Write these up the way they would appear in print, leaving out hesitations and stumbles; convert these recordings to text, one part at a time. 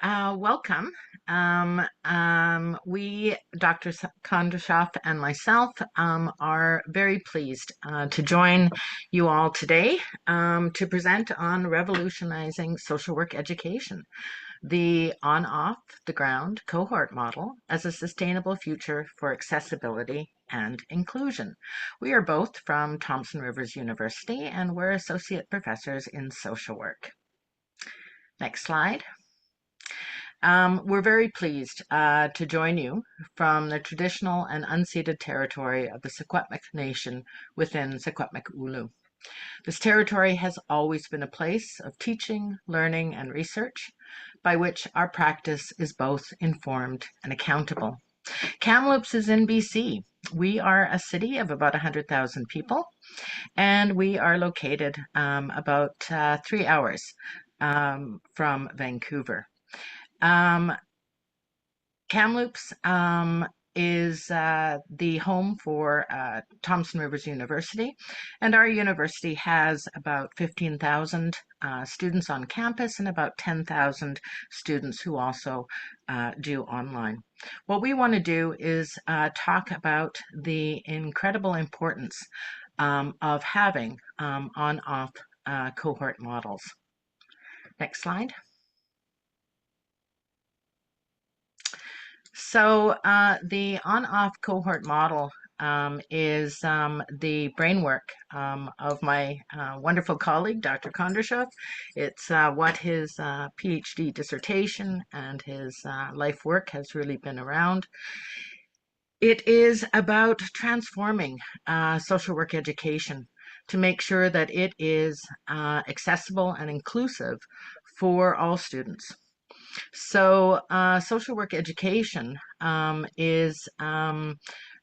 Welcome. We, Dr. Kondrashov and myself, are very pleased to join you all today to present on revolutionizing social work education, the on-off the ground cohort model as a sustainable future for accessibility and inclusion. We are both from Thompson Rivers University and we're associate professors in social work. Next slide. We're very pleased to join you from the traditional and unceded territory of the Secwepemc Nation within Secwepemc Ulu. This territory has always been a place of teaching, learning, and research by which our practice is both informed and accountable. Kamloops is in BC. We are a city of about 100,000 people, and we are located about 3 hours from Vancouver. Kamloops is the home for Thompson Rivers University, and our university has about 15,000 students on campus and about 10,000 students who also do online. What we want to do is talk about the incredible importance of having on-off cohort models. Next slide. So the on-off cohort model is the brainwork of my wonderful colleague, Dr. Kondrashov. It's what his PhD dissertation and his life work has really been around. It is about transforming social work education to make sure that it is accessible and inclusive for all students. So social work education is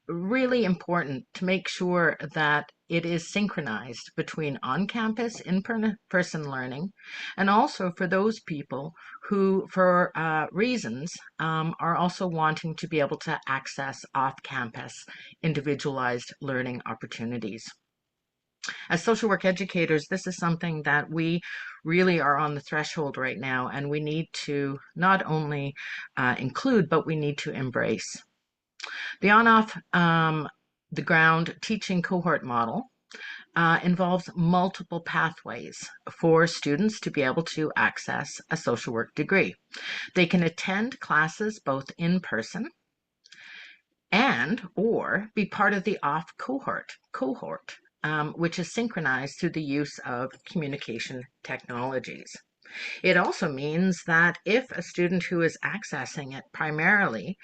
really important to make sure that it is synchronized between on-campus, in-person learning, and also for those people who, for reasons, are also wanting to be able to access off-campus individualized learning opportunities. As social work educators, this is something that we really are on the threshold right now, and we need to not only include, but we need to embrace. The on-off the ground teaching cohort model involves multiple pathways for students to be able to access a social work degree. They can attend classes both in person and or be part of the off cohort, which is synchronized through the use of communication technologies. It also means that if a student who is accessing it primarily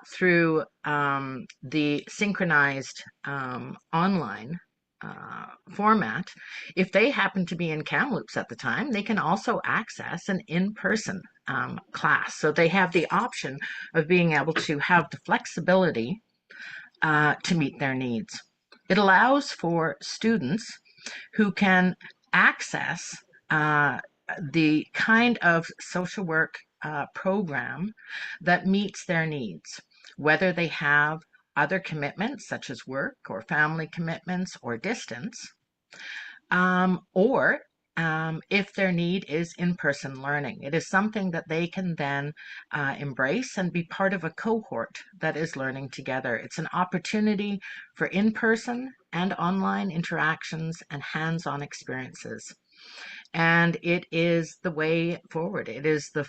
through the synchronized online format, if they happen to be in Kamloops at the time, they can also access an in-person class. So they have the option of being able to have the flexibility to meet their needs. It allows for students who can access the kind of social work program that meets their needs, whether they have other commitments such as work or family commitments or distance, or if their need is in-person learning. It is something that they can then embrace and be part of a cohort that is learning together. It's an opportunity for in-person and online interactions and hands-on experiences. And it is the way forward. It is the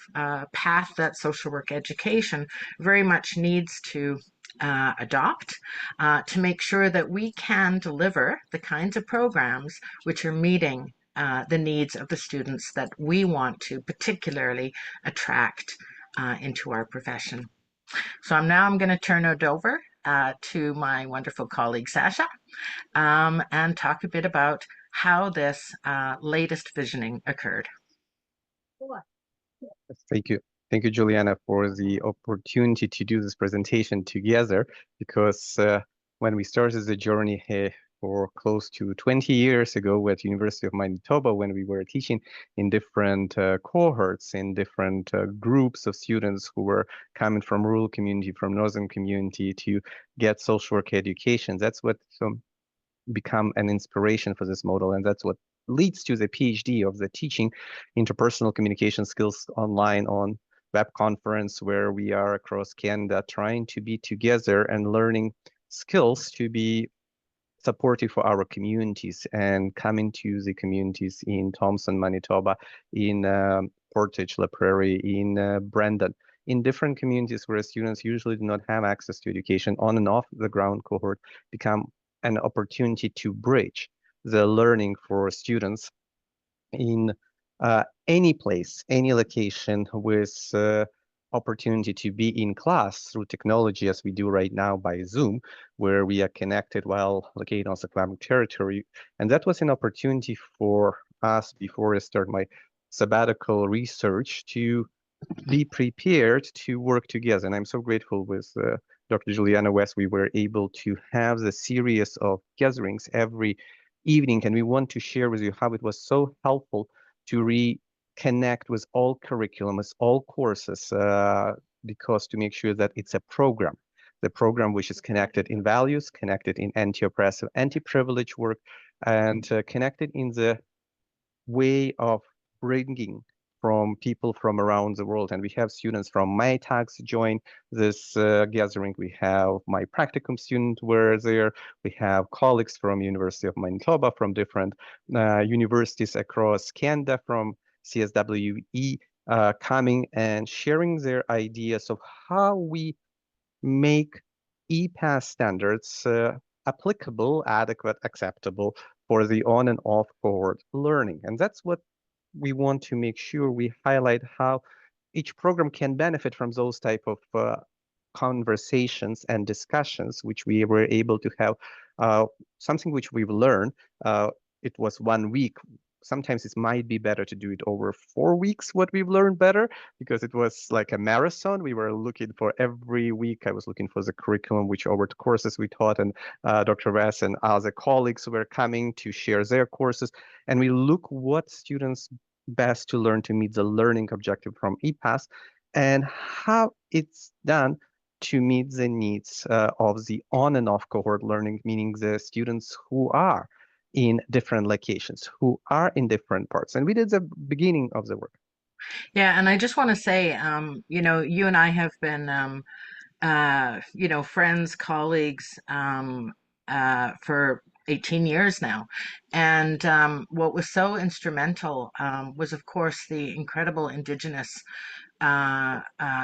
path that social work education very much needs to adopt to make sure that we can deliver the kinds of programs which are meeting the needs of the students that we want to particularly attract into our profession. So I'm going to turn it over to my wonderful colleague Sasha and talk a bit about how this latest visioning occurred. Thank you. Thank you, Juliana, for the opportunity to do this presentation together, because when we started the journey here for close to 20 years ago at University of Manitoba, when we were teaching in different cohorts, in different groups of students who were coming from rural community, from northern community to get social work education, that's what become an inspiration for this model, and that's what leads to the PhD of the teaching interpersonal communication skills online on web conference where we are across Canada trying to be together and learning skills to be supportive for our communities and coming to the communities in Thompson, Manitoba, in Portage La Prairie, in Brandon, in different communities where students usually do not have access to education. On and off the ground cohort become an opportunity to bridge the learning for students in any place, any location with opportunity to be in class through technology as we do right now by Zoom, where we are connected while located on Seclamic territory. And that was an opportunity for us before I start my sabbatical research to be prepared to work together. And I'm so grateful with Dr. Juliana West, we were able to have the series of gatherings every evening. And we want to share with you how it was so helpful to reconnect with all curriculum, with all courses, because to make sure that it's a program, the program which is connected in values, connected in anti-oppressive, anti-privilege work, and connected in the way of bringing from people from around the world. And we have students from my tags join this gathering. We have my practicum student were there. We have colleagues from University of Manitoba, from different universities across Canada, from CSWE, coming and sharing their ideas of how we make EPAS standards applicable, adequate, acceptable for the on and off cohort learning. And that's what we want to make sure we highlight, how each program can benefit from those type of conversations and discussions, which we were able to have. Something which we've learned, it was 1 week. Sometimes it might be better to do it over 4 weeks, what we've learned better, because it was like a marathon. We were looking for every week. I was looking for the curriculum, which over the courses we taught, and Dr. Wes and other colleagues were coming to share their courses. And we look what students best to learn to meet the learning objective from EPAS and how it's done to meet the needs of the on and off cohort learning, meaning the students who are in different locations, who are in different parts. And we did the beginning of the work. Yeah, and I just want to say, you and I have been, friends, colleagues, for 18 years now. And what was so instrumental was, of course, the incredible Indigenous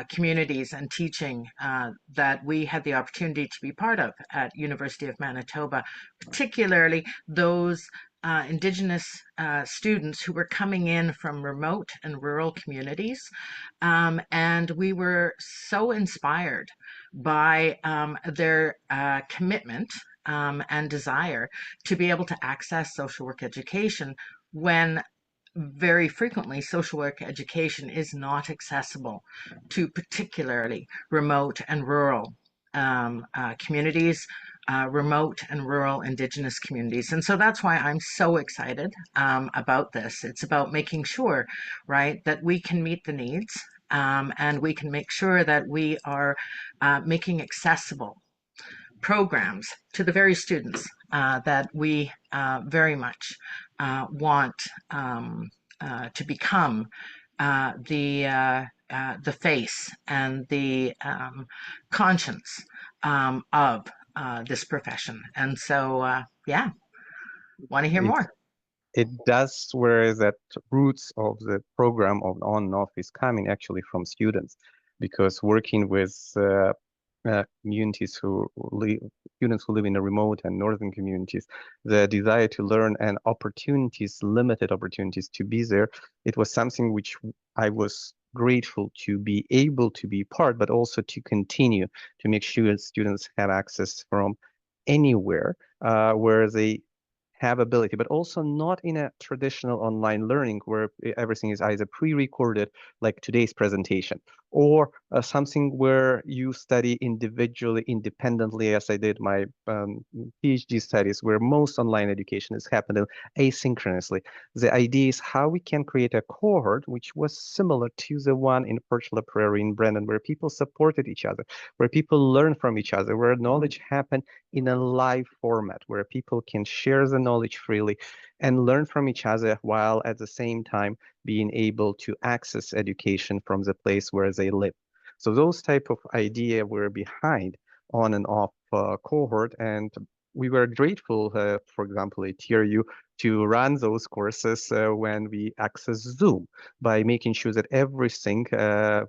communities and teaching that we had the opportunity to be part of at University of Manitoba, particularly those Indigenous students who were coming in from remote and rural communities. And we were so inspired by their commitment and desire to be able to access social work education when very frequently social work education is not accessible to particularly remote and rural communities, remote and rural Indigenous communities. And so that's why I'm so excited about this. It's about making sure, right, that we can meet the needs and we can make sure that we are making accessible programs to the very students that we very much want to become the face and the conscience of this profession. And so, yeah, want to hear It more. it does where that roots of the program of on and off is coming actually from students, because working with communities who live, students who live in the remote and northern communities, the desire to learn and opportunities, limited opportunities to be there, it was something which I was grateful to be able to be part, but also to continue to make sure students have access from anywhere where they have ability, but also not in a traditional online learning where everything is either pre-recorded, like today's presentation, or something where you study individually, independently, as I did my PhD studies, where most online education is happening asynchronously. The idea is how we can create a cohort which was similar to the one in Portage La Prairie in Brandon, where people supported each other, where people learn from each other, where knowledge happened in a live format, where people can share the knowledge freely. and learn from each other while at the same time being able to access education from the place where they live. So those type of idea were behind on and off cohort, and we were grateful, for example, at TRU to run those courses when we access Zoom by making sure that everything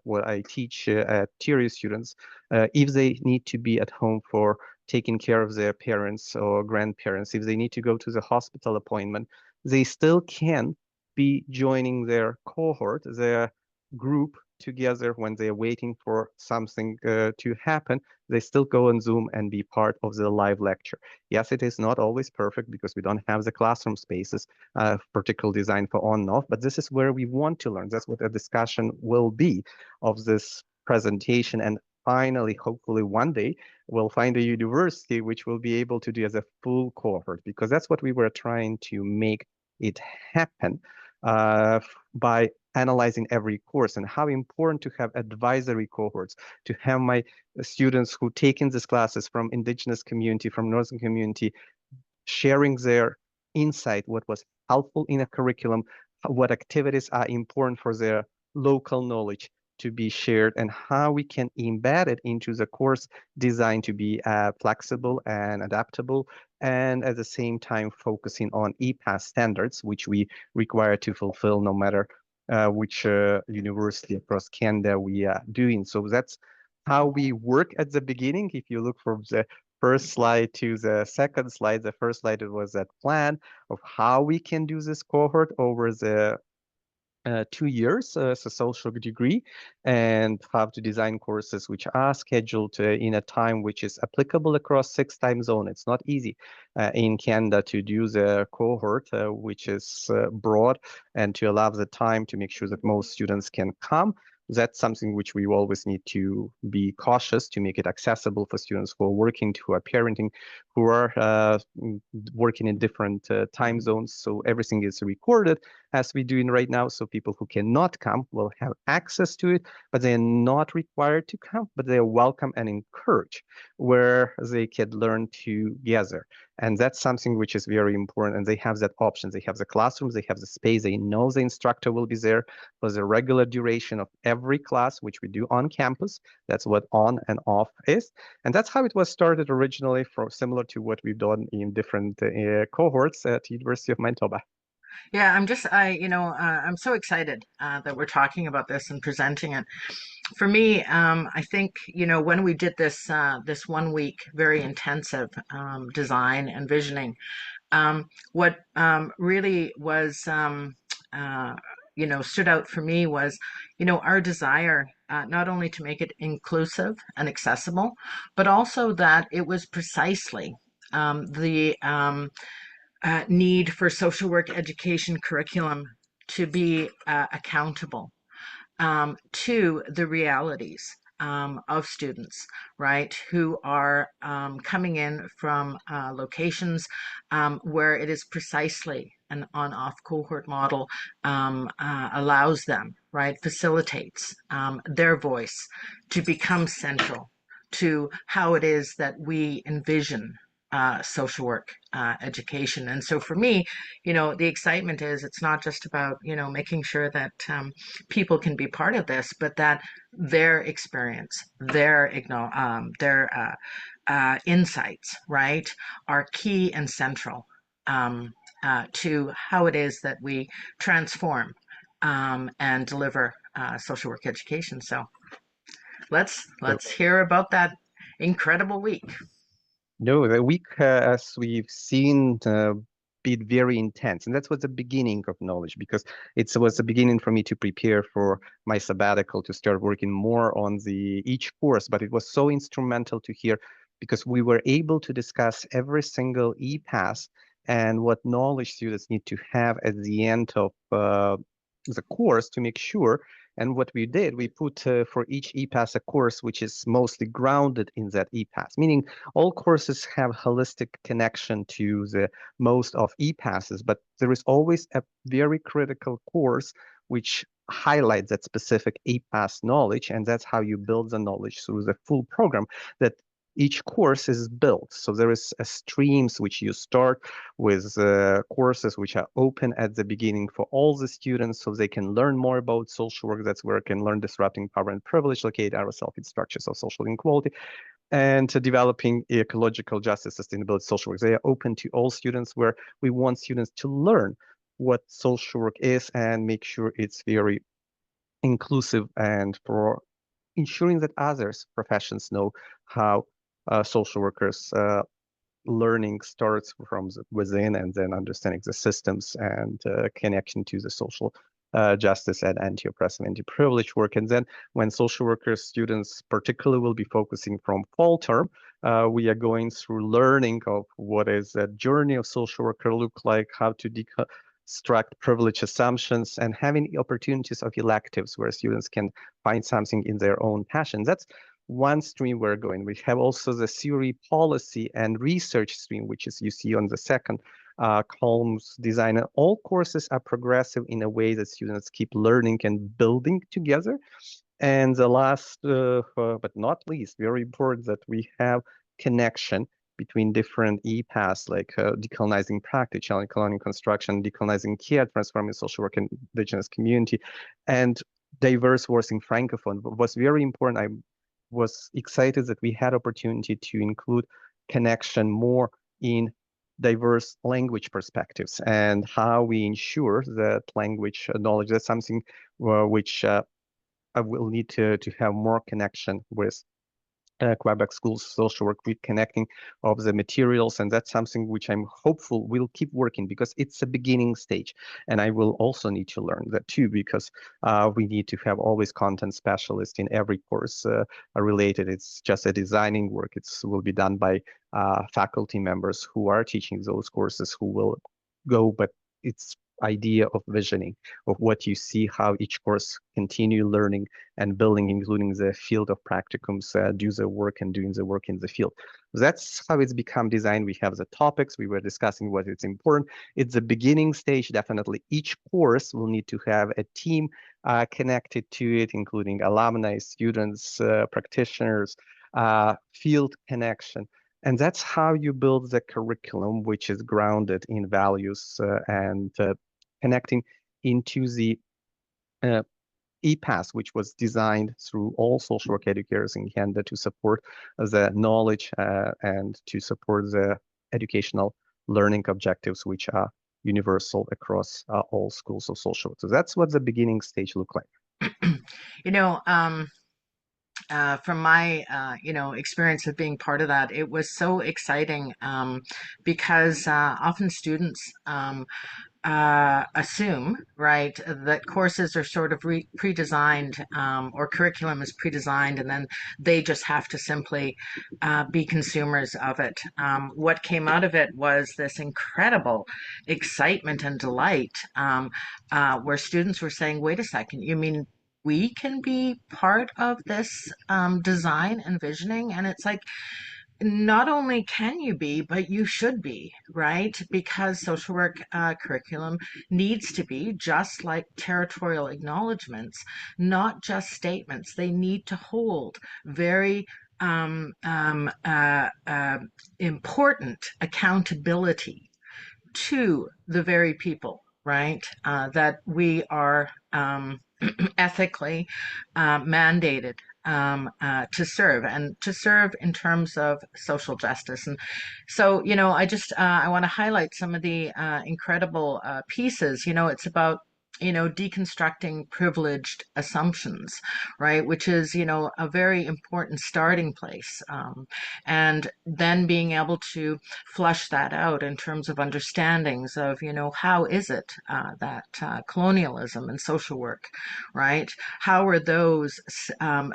what I teach at TRU students, if they need to be at home for taking care of their parents or grandparents, if they need to go to the hospital appointment, they still can be joining their cohort, their group together when they're waiting for something to happen. They still go on Zoom and be part of the live lecture. Yes, it is not always perfect because we don't have the classroom spaces, particularly designed for on and off, but this is where we want to learn. That's what a discussion will be of this presentation. And finally, hopefully one day, we'll find a university which will be able to do as a full cohort, because that's what we were trying to make it happen by analyzing every course, and how important to have advisory cohorts, to have my students who take in these classes from indigenous community, from northern community, sharing their insight, what was helpful in a curriculum, what activities are important for their local knowledge to be shared, and how we can embed it into the course design to be flexible and adaptable, and at the same time focusing on EPAS standards, which we require to fulfill no matter which university across Canada we are doing. So that's how we work at the beginning. If you look from the first slide to the second slide, the first slide, it was that plan of how we can do this cohort over the 2 years as a social degree, and how to design courses which are scheduled in a time which is applicable across 6 time zones. It's not easy in Canada to do the cohort, which is broad, and to allow the time to make sure that most students can come. That's something which we always need to be cautious to make it accessible for students who are working, who are parenting, who are working in different time zones. So everything is recorded as we're doing right now. So people who cannot come will have access to it, but they're not required to come, but they're welcome and encouraged where they can learn together. And that's something which is very important. And they have that option. They have the classrooms, they have the space, they know the instructor will be there for the regular duration of every class, which we do on campus. That's what on and off is. And that's how it was started originally, for similar to what we've done in different cohorts at University of Manitoba. Yeah, I'm so excited that we're talking about this and presenting it. For me, I think, when we did this 1 week, very intensive design and visioning, what really was, stood out for me was, our desire not only to make it inclusive and accessible, but also that it was precisely the need for social work education curriculum to be accountable to the realities of students, right, who are coming in from locations where it is precisely an on-off cohort model allows them, right, facilitates their voice to become central to how it is that we envision social work education. And so for me, the excitement is it's not just about, making sure that people can be part of this, but that their experience, their insights, right, are key and central to how it is that we transform and deliver social work education. So So let's hear about that incredible week. no, the week, as we've seen, be very intense, and that's what the beginning of knowledge, because it was the beginning for me to prepare for my sabbatical to start working more on the each course. But it was so instrumental to hear, because we were able to discuss every single e-pass and what knowledge students need to have at the end of the course to make sure. And what we did, we put for each e-pass a course which is mostly grounded in that e-pass, meaning all courses have holistic connection to the most of e-passes, but there is always a very critical course which highlights that specific e-pass knowledge, and that's how you build the knowledge through the full program that each course is built. So there is a streams which you start with courses which are open at the beginning for all the students so they can learn more about social work. That's where I can learn disrupting power and privilege, locate ourselves in structures of social inequality, and to developing ecological justice, sustainability, social work. They are open to all students where we want students to learn what social work is and make sure it's very inclusive and for ensuring that others professions know how social workers learning starts from within and then understanding the systems and connection to the social justice and anti-oppressive, anti-privilege work. And then when social workers students particularly will be focusing from fall term, we are going through learning of what is a journey of social worker look like, how to deconstruct privilege assumptions, and having opportunities of electives where students can find something in their own passion. That's one stream we're going. We have also the theory, policy, and research stream, which is you see on the second columns design. And all courses are progressive in a way that students keep learning and building together. And the last, but not least, very important that we have connection between different e-paths like decolonizing practice, challenging colonial construction, decolonizing care, transforming social work in indigenous community, and diverse voicing francophone. What's very important, I was excited that we had opportunity to include connection more in diverse language perspectives and how we ensure that language knowledge, that's something which I will need to have more connection with Quebec schools social work with connecting of the materials, and that's something which I'm hopeful will keep working because it's a beginning stage, and I will also need to learn that too because we need to have always content specialist in every course related. It's just a designing work. It's will be done by faculty members who are teaching those courses who will go, but it's idea of visioning of what you see, how each course continue learning and building, including the field of practicums, do the work and doing the work in the field. That's how it's become designed. We have the topics. We were discussing what is important. It's the beginning stage. Definitely each course will need to have a team connected to it, including alumni, students, practitioners, field connection. And that's how you build the curriculum, which is grounded in values and connecting into the uh, EPAS, which was designed through all social work educators in Canada to support the knowledge and to support the educational learning objectives, which are universal across all schools of social work. So that's what the beginning stage look like. You know, from my experience of being part of that, it was so exciting because often students assume, right, that courses are sort of pre-designed or curriculum is pre-designed, and then they just have to simply be consumers of it. What came out of it was this incredible excitement and delight where students were saying, wait a second, you mean we can be part of this design and visioning? And it's like, not only can you be, but you should be, right? Because social work curriculum needs to be just like territorial acknowledgements, not just statements. They need to hold very um, um, uh, uh, important accountability to the very people, right? That we are ethically mandated to serve and to serve in terms of social justice. And so, I want to highlight some of the incredible pieces. It's about deconstructing privileged assumptions, right? Which is, a very important starting place. And then being able to flush that out in terms of understandings of, how is it that colonialism and social work, right? How are those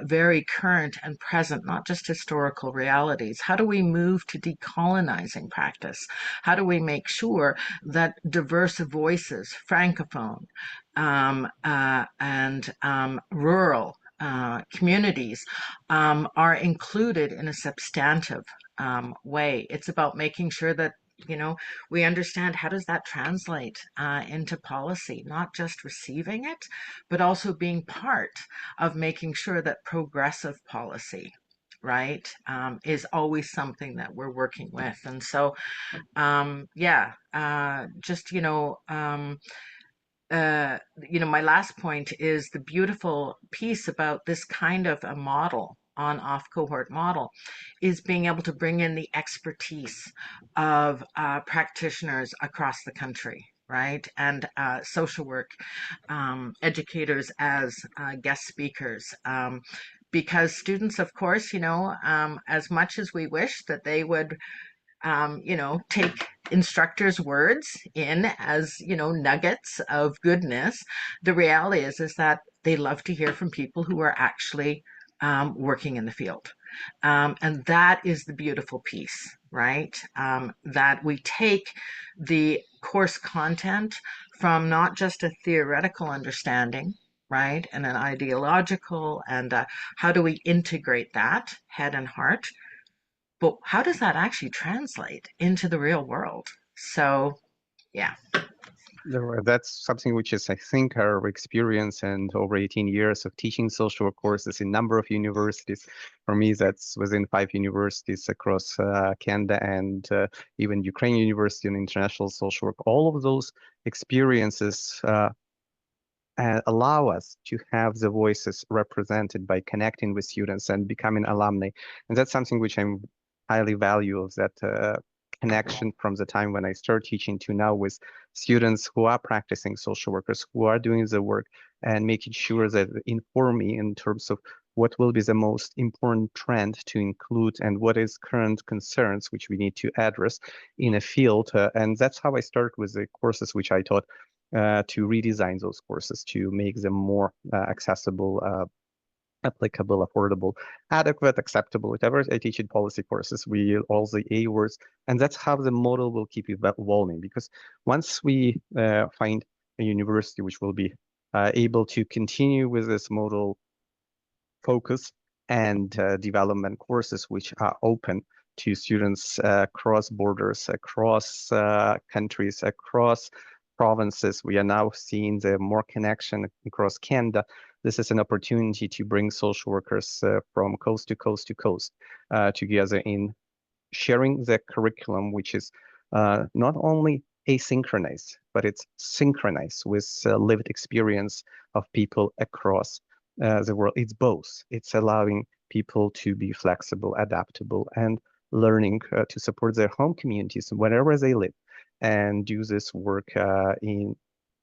very current and present, not just historical realities? How do we move to decolonizing practice? How do we make sure that diverse voices, francophone and rural communities are included in a substantive way? It's about making sure that we understand how does that translate into policy, not just receiving it, but also being part of making sure that progressive policy, right, is always something that we're working with. And so, yeah, just, uh, my last point is the beautiful piece about this kind of a model on off cohort model is being able to bring in the expertise of practitioners across the country, right? And social work educators as guest speakers. Because students, of course, as much as we wish that they would take instructors' words in as, nuggets of goodness. The reality is that they love to hear from people who are actually working in the field. And that is the beautiful piece, right? That we take the course content from not just a theoretical understanding, right, and an ideological, and how do we integrate that head and heart, but how does that actually translate into the real world? So, yeah. That's something which is, I think, our experience and over 18 years of teaching social work courses in number of universities. For me, that's within 5 universities across Canada and even Ukraine University and International Social Work. All of those experiences allow us to have the voices represented by connecting with students and becoming alumni. And that's something which I'm highly value of that connection from the time when I start teaching to now with students who are practicing social workers, who are doing the work and making sure that they inform me in terms of what will be the most important trend to include and what is current concerns which we need to address in a field. And that's how I start with the courses which I taught to redesign those courses to make them more accessible, applicable, affordable, adequate, acceptable, whatever I teach in policy courses, we all the A words, and that's how the model will keep evolving. Because once we find a university which will be able to continue with this model focus and development courses which are open to students across borders, across countries, across provinces. We are now seeing the more connection across Canada. This is an opportunity to bring social workers from coast to coast to coast together in sharing the curriculum, which is not only asynchronous, but it's synchronized with lived experience of people across the world. It's both. It's allowing people to be flexible, adaptable, and learning to support their home communities wherever they live and do this work in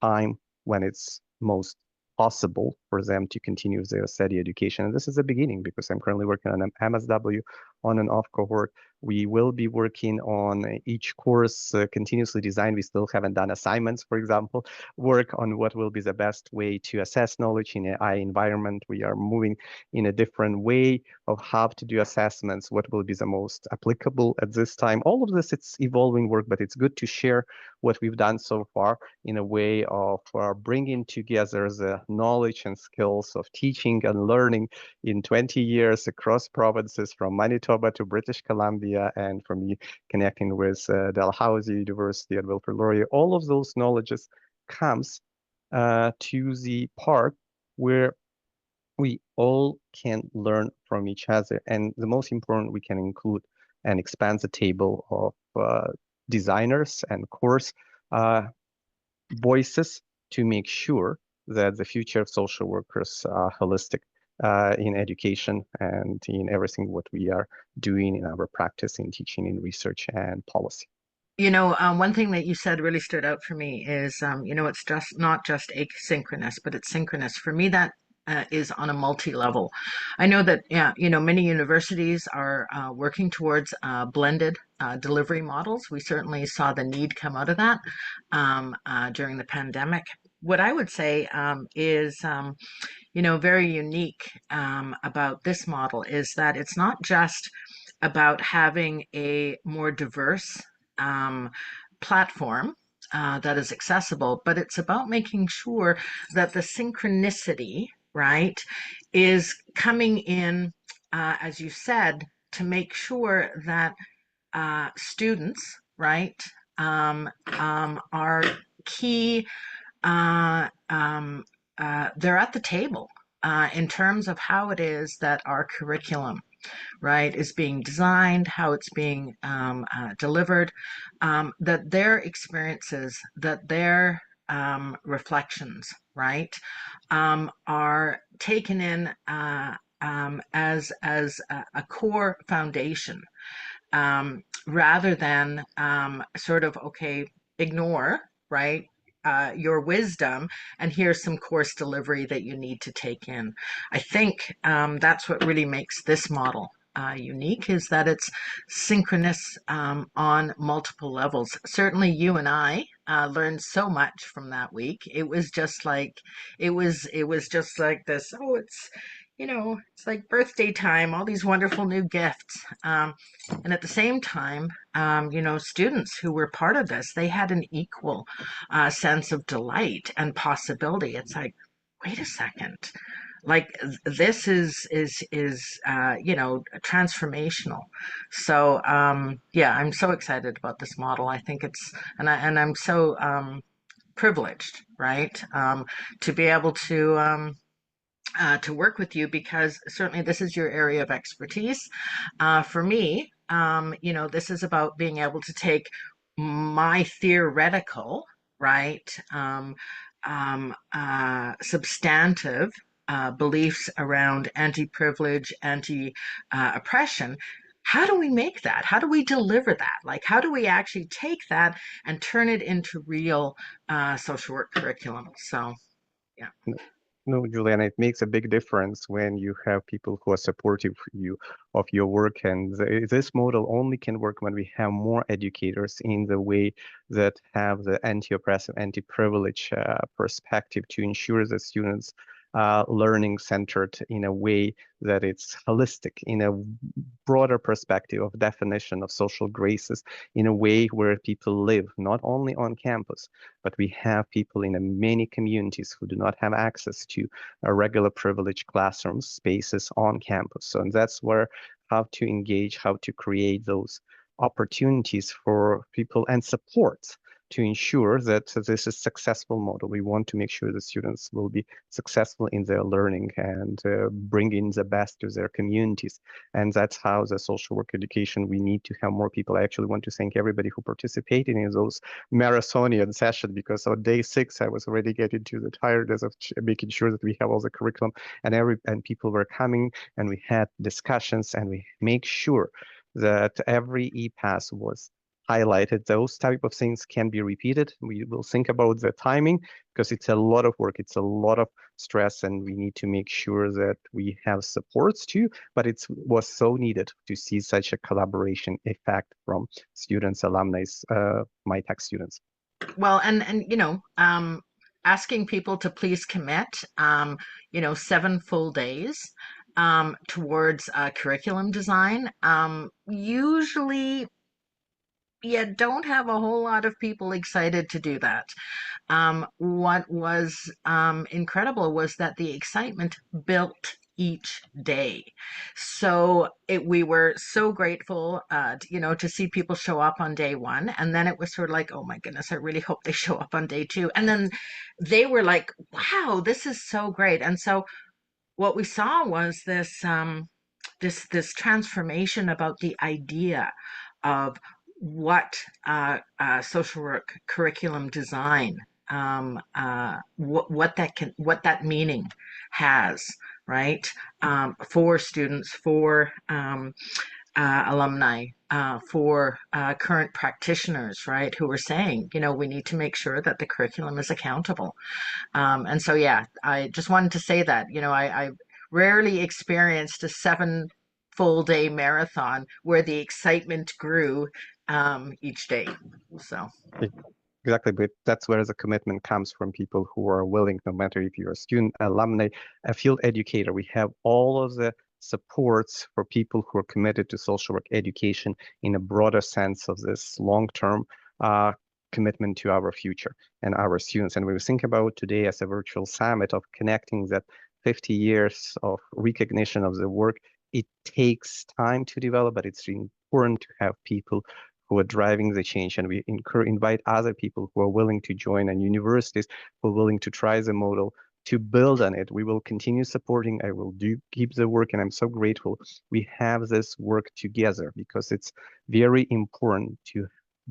time when it's most possible for them to continue their study education. And this is the beginning because I'm currently working on an MSW on and off cohort. We will be working on each course continuously designed. We still haven't done assignments, for example, work on what will be the best way to assess knowledge in an AI environment. We are moving in a different way of how to do assessments, what will be the most applicable at this time. All of this, it's evolving work, but it's good to share what we've done so far in a way of bringing together the knowledge and skills of teaching and learning in 20 years across provinces from Manitoba to British Columbia, and for me connecting with Dalhousie University and Wilfrid Laurier. All of those knowledges comes to the part where we all can learn from each other. And the most important, we can include and expand the table of designers and course voices to make sure that the future of social workers are holistic in education and in everything what we are doing in our practice in teaching, in research and policy. One thing that you said really stood out for me is, it's just not just asynchronous, but it's synchronous. For me, that is on a multi-level. I know that, yeah, many universities are working towards blended delivery models. We certainly saw the need come out of that during the pandemic. What I would say is, very unique about this model is that it's not just about having a more diverse um, platform that is accessible, but it's about making sure that the synchronicity, right, is coming in, as you said, to make sure that students, right, are key, uh, um, they're at the table in terms of how it is that our curriculum right, is being designed, how it's being delivered, that their experiences, that their reflections, right, are taken in as a core foundation, rather than sort of, okay, ignore, right, your wisdom, and here's some course delivery that you need to take in. I think that's what really makes this model unique, is that it's synchronous on multiple levels. Certainly, you and I learned so much from that week. It was just like it was just like this. Oh, it's like birthday time. All these wonderful new gifts. And at the same time, students who were part of this, they had an equal sense of delight and possibility. It's like, wait a second, like this is transformational. So yeah, I'm so excited about this model. I think I'm so privileged, right, to be able to work with you, because certainly this is your area of expertise. For me, this is about being able to take my theoretical, right, substantive beliefs around anti-privilege, anti-oppression. How do we make that? How do we deliver that? Like, how do we actually take that and turn it into real social work curriculum? So, yeah. No, Juliana, it makes a big difference when you have people who are supportive you of your work. And this model only can work when we have more educators in the way that have the anti-oppressive, anti-privilege perspective to ensure that students learning centered in a way that it's holistic, in a broader perspective of definition of social graces, in a way where people live not only on campus, but we have people in many communities who do not have access to regular privileged classroom spaces on campus. So and that's where how to engage, how to create those opportunities for people and supports to ensure that this is successful model. We want to make sure the students will be successful in their learning and bring in the best to their communities. And that's how the social work education, we need to have more people. I actually want to thank everybody who participated in those marathonian session, because on day 6, I was already getting to the tiredness of making sure that we have all the curriculum and people were coming and we had discussions and we make sure that every e-pass was highlighted. Those type of things can be repeated. We will think about the timing because it's a lot of work, it's a lot of stress, and we need to make sure that we have supports too. But it was so needed to see such a collaboration effect from students, alumni, my tech students. Well, and asking people to please commit, 7 full days towards curriculum design. Usually, you don't have a whole lot of people excited to do that. What was incredible was that the excitement built each day. So we were so grateful, to see people show up on day one. And then it was sort of like, oh my goodness, I really hope they show up on day two. And then they were like, wow, this is so great. And so what we saw was this transformation about the idea of what social work curriculum design, what that meaning has, right, for students, for alumni, for current practitioners, right, who are saying, we need to make sure that the curriculum is accountable. And so, yeah, I just wanted to say that, I rarely experienced a 7 full day marathon where the excitement grew each day. So, Exactly, but that's where the commitment comes from people who are willing, no matter if you're a student, alumni, a field educator. We have all of the supports for people who are committed to social work education in a broader sense of this long-term commitment to our future and our students. And we think about today as a virtual summit of connecting that 50 years of recognition of the work. It takes time to develop, but it's important to have people who are driving the change, and we invite other people who are willing to join, and universities who are willing to try the model to build on it. We will continue supporting. I will do keep the work, and I'm so grateful we have this work together because it's very important to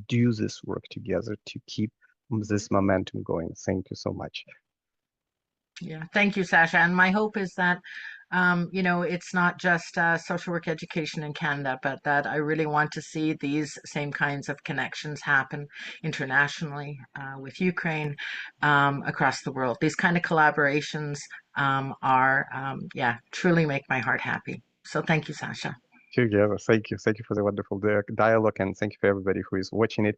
do this work together to keep this momentum going. Thank you so much. Yeah, thank you, Sasha. And my hope is that, it's not just social work education in Canada, but that I really want to see these same kinds of connections happen internationally with Ukraine, across the world. These kind of collaborations yeah, truly make my heart happy. So thank you, Sasha. Together. Thank you. Thank you for the wonderful dialogue, and thank you for everybody who is watching it.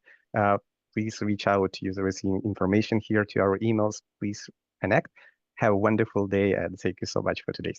Please reach out to use the information here to our emails. Please connect. Have a wonderful day, and thank you so much for today.